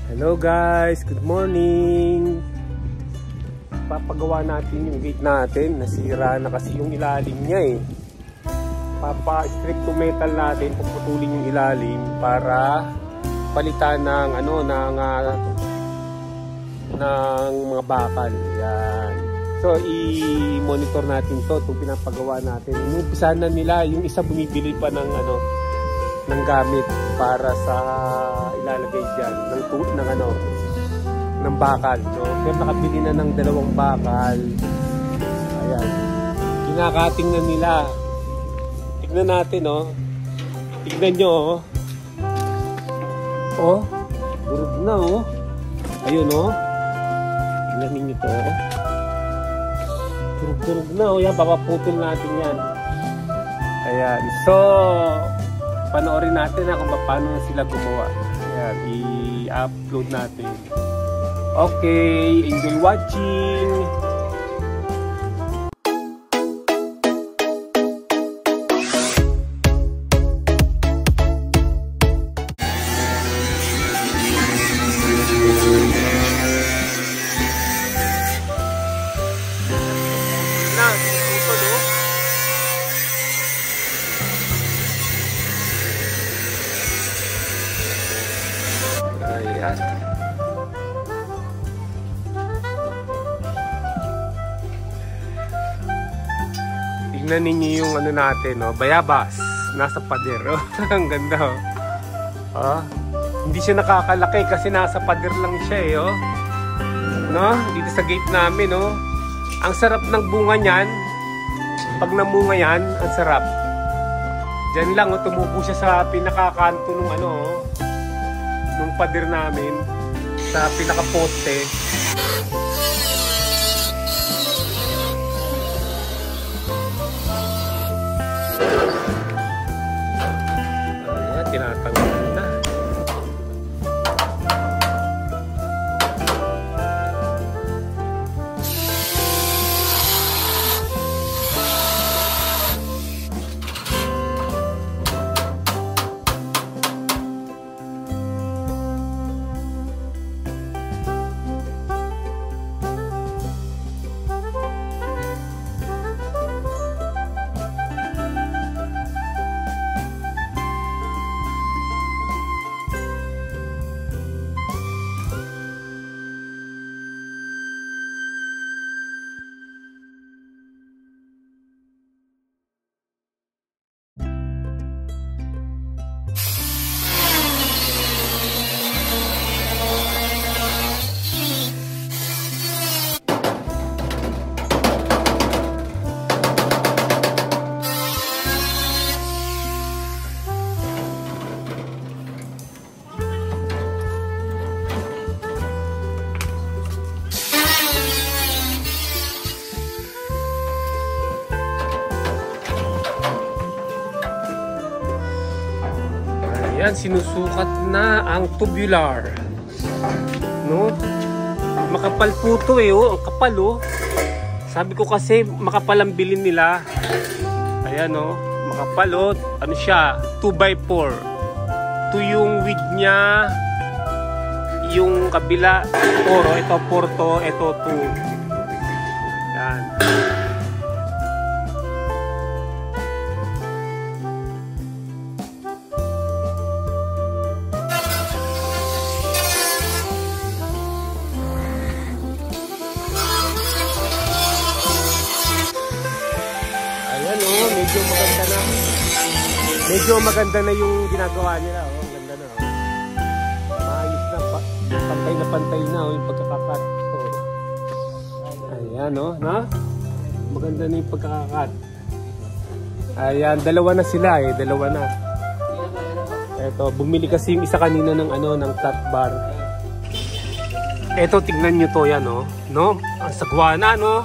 Hello guys, good morning. Papagawa natin yung gate natin. Nasira na kasi yung ilalim niya eh. Papa-strip to metal natin, puputulin yung ilalim para palitan ng ng mga bakal. Yan. So i-monitor natin to, itong pinapagawa natin. Inumpisahan na nila, yung isa bumibili pa ng ng gamit para sa ilalagay diyan ng bakal, no? Pero nakabili na ng 2 bakal. Ayan. Kinakating na nila. Tignan natin, oh. Tignan nyo, oh. Oh, durog na, oh. Ayun, oh. Tignan ninyo to, oh. Durog na, oh. Yan, papaputol natin yan. Ayan. So, panoorin natin na kung paano sila gumawa. Ayan, i-upload natin. Okay, enjoy watching! Ayan. Tignan ninyo yung natin, no? Bayabas. Nasa pader. Oh. Ang ganda, oh. Oh. Hindi siya nakakalaki kasi nasa pader lang siya, eh, oh. No? Dito sa gate namin, oh. Ang sarap ng bunga niyan. Pag namunga yan, ang sarap. Diyan lang, oh, tumubo siya sa pinakakanto ng nung pader namin sa pinaka-poste. Ayan, tinatanggal na. Ayan, sinusukat na ang tubular. No? Makapal po ito, eh, oh. Ang kapal, oh. Sabi ko kasi makapal ang bilin nila. Ayan, oh. Makapal, oh. Ano siya? 2x4. Ito yung width niya. Yung kabila, 4. Ito 4 to. Ito 2. Ayan. Medyo maganda na yung ginagawa nila, oh. Ang ganda na, oh. Maayos na, pantay na, oh, yung pagkakakat. Oh. Ayan, oh, na? Maganda na yung pagkakakat. Ayan, 2 na sila, eh, 2 na. Eto, bumili kasi yung isa kanina ng ng flat bar. Eto, tignan nyo to, yan, oh. No? Ang sagwa na, no?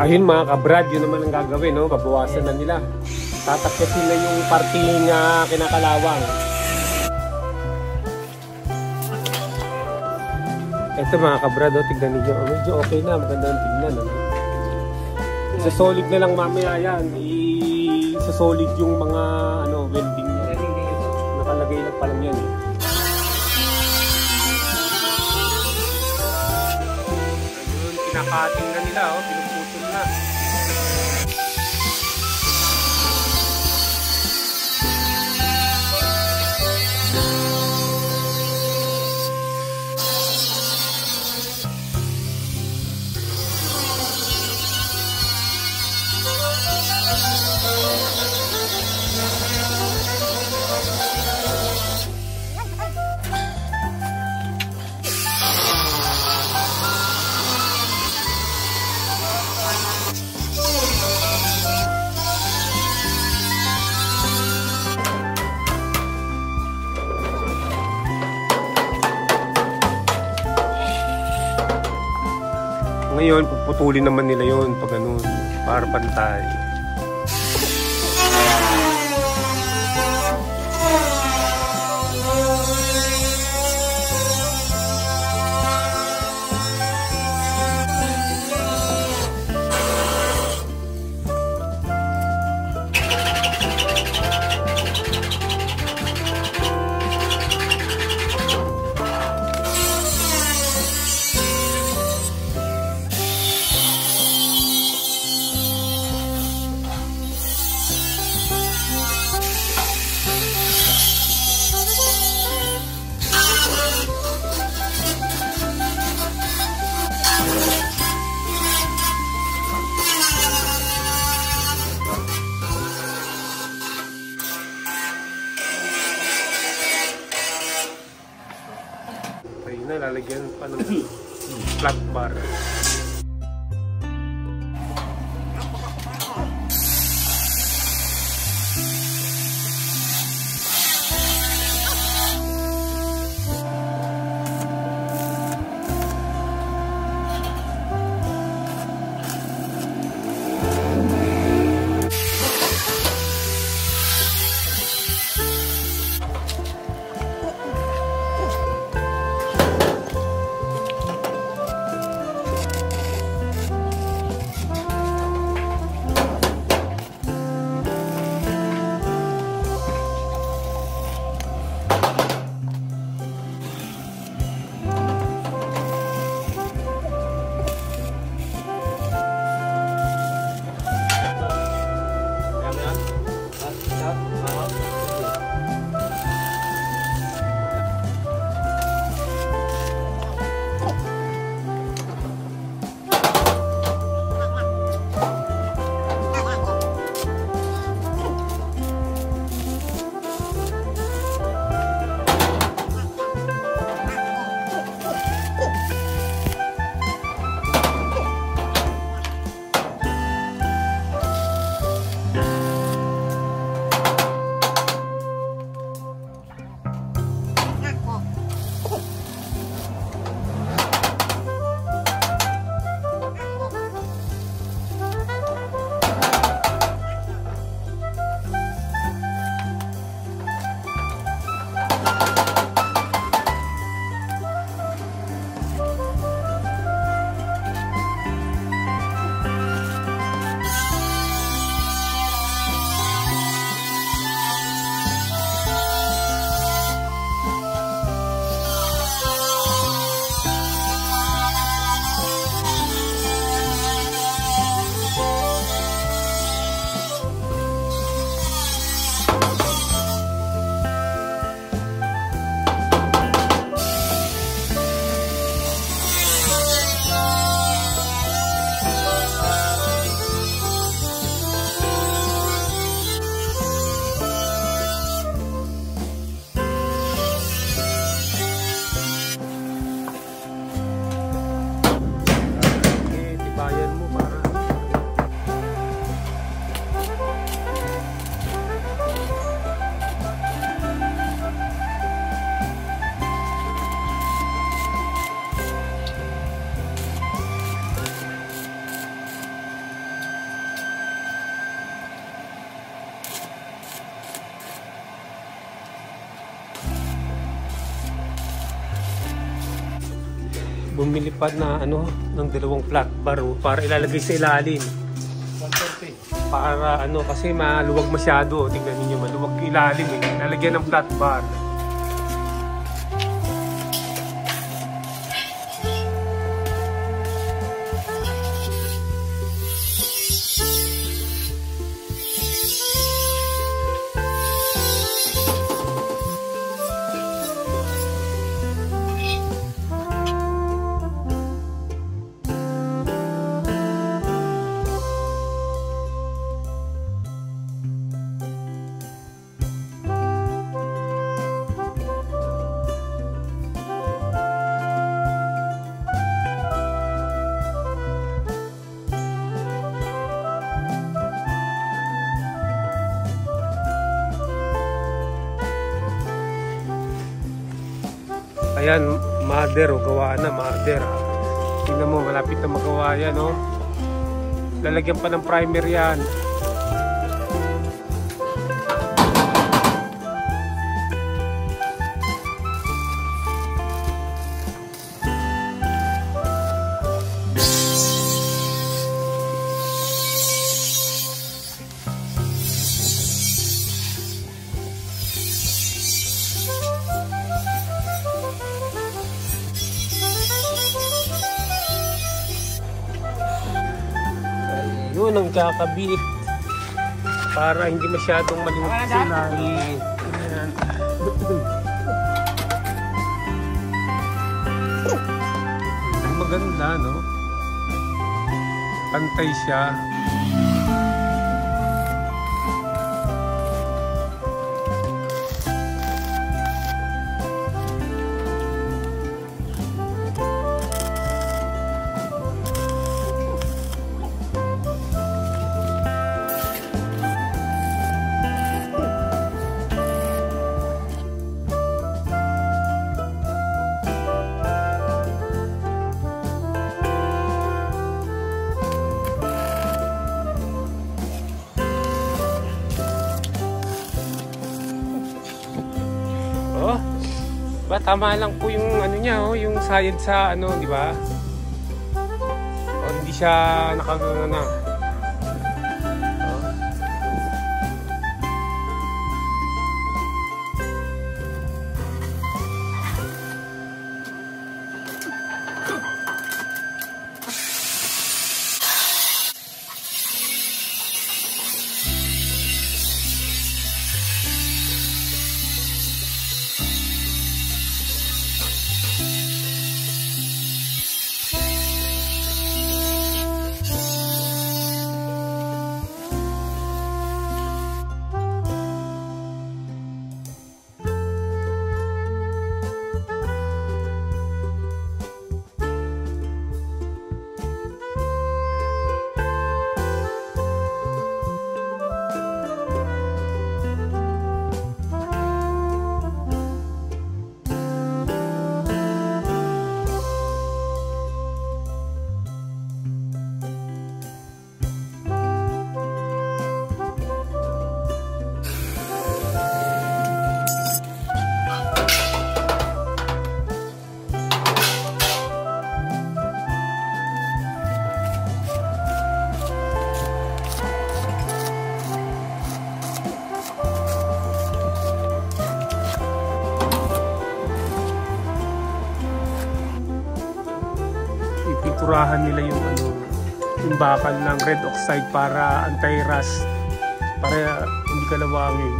Ayun mga kabrad, yun naman ang gagawin, no? Babawasan na nila. Tatakyasin na yung parting Kinakalawang. Ito mga kabrad, oh, tignan niyo. Oh, medyo okay na, maganda ang tignan. Ano? Isa-solid na lang mamaya yan. Isa-solid yung mga welding niya. Nakalagay lang pa lang yan. Eh. Ayun, kinakating na nila, oh, pinuputol na. Ngayon, puputulin naman nila yun pag ganun, para pantay. Ayun na, lalagyan pa ng flat bar. bumili pa na ano ng dalawang flat bar para ilalagay sa ilalim. 130. Para ano kasi maluwag masyado. Tingnan niyo maluwag yung ilalim eh. Lalagyan ng flat bar. Ayan, mother, gawa na, mother. Tingnan mo, malapit na magawa yan, oh. Lalagyan pa ng primer yan. Yun ang kakabit para hindi masyadong malimot sila. Ayan. Maganda, no? Pantay siya. Oh, ba tama lang po yung ano niya, oh, yung sayad sa ano, di ba? Oh, hindi siya nakagana. Pinturahan nila yung ano, yung bakal ng red oxide para anti-rust, para hindi kalawangin.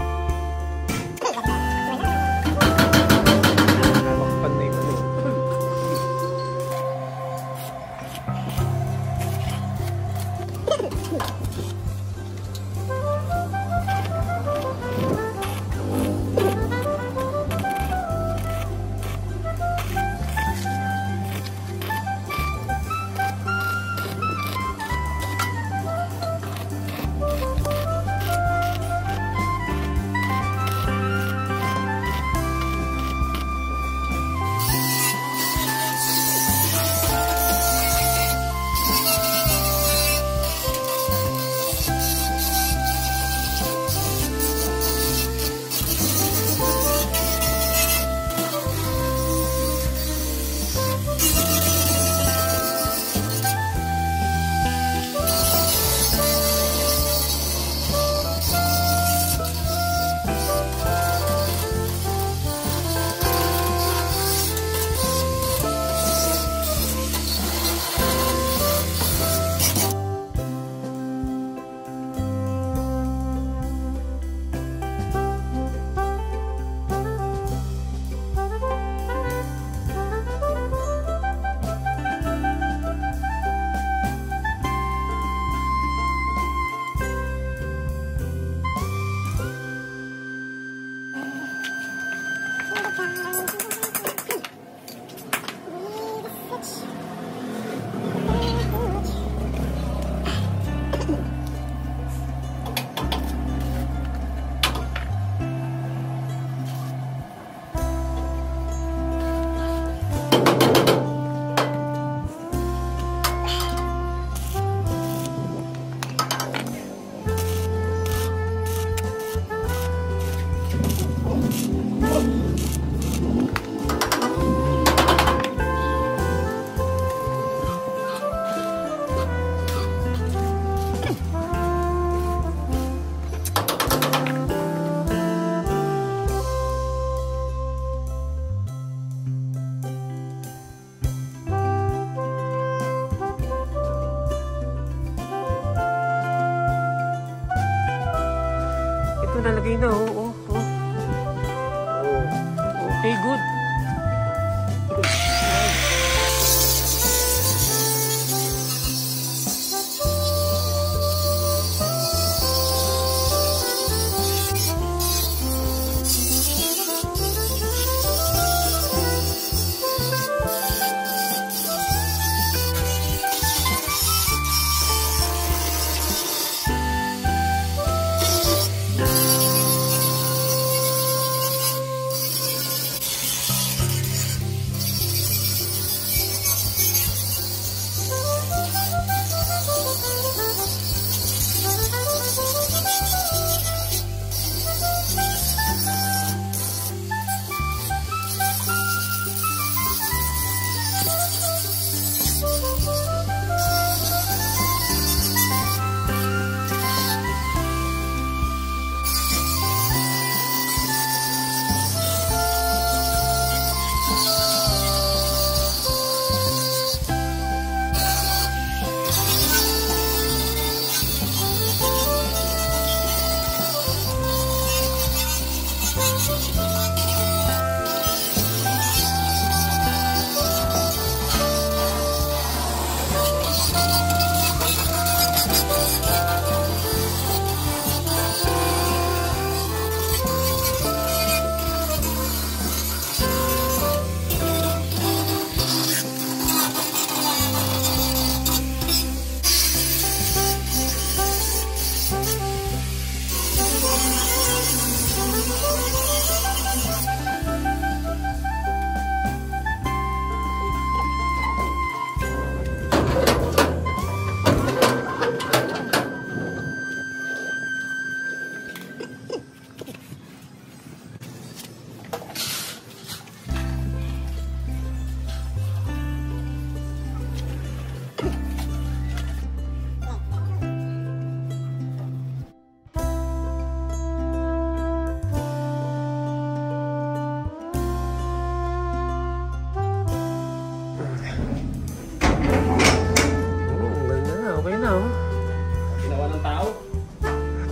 Nalagay na, Okay, good.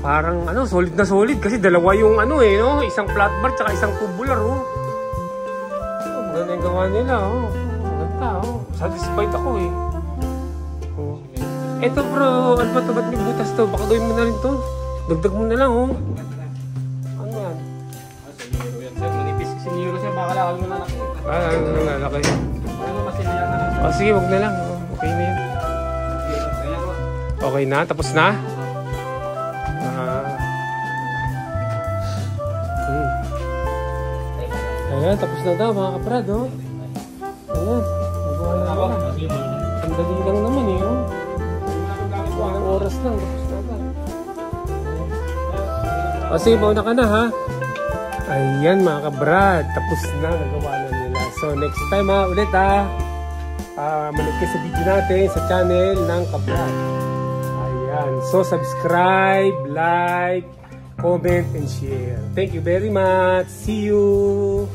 Parang solid na solid kasi dalawa yung isang flat bar tsaka isang tubular maganda yung gawa nila maganda satisfied ako eto bro, ano ba ito? Ba't may butas to? Baka gawin mo na rin to, dagdag mo na lang ano yan? Siniro yan sir, manipis si Siniro sir, baka lakal mo na laki lalaki ano masilihan na lang sige, wag na lang, okay na yan okay na, tapos na? Ayan, tapos na daw mga kaprad, Ayan, nagawa na naman. Ang dali lang naman Ilang oras lang, tapos na agad. Sige, mauna ka na ha. Ayan mga kabrad, tapos na, nagawa na nila. So next time ulit manood kayo sa video natin sa channel ng Kabrad. Ayan, so subscribe, like, comment, and share. Thank you very much. See you!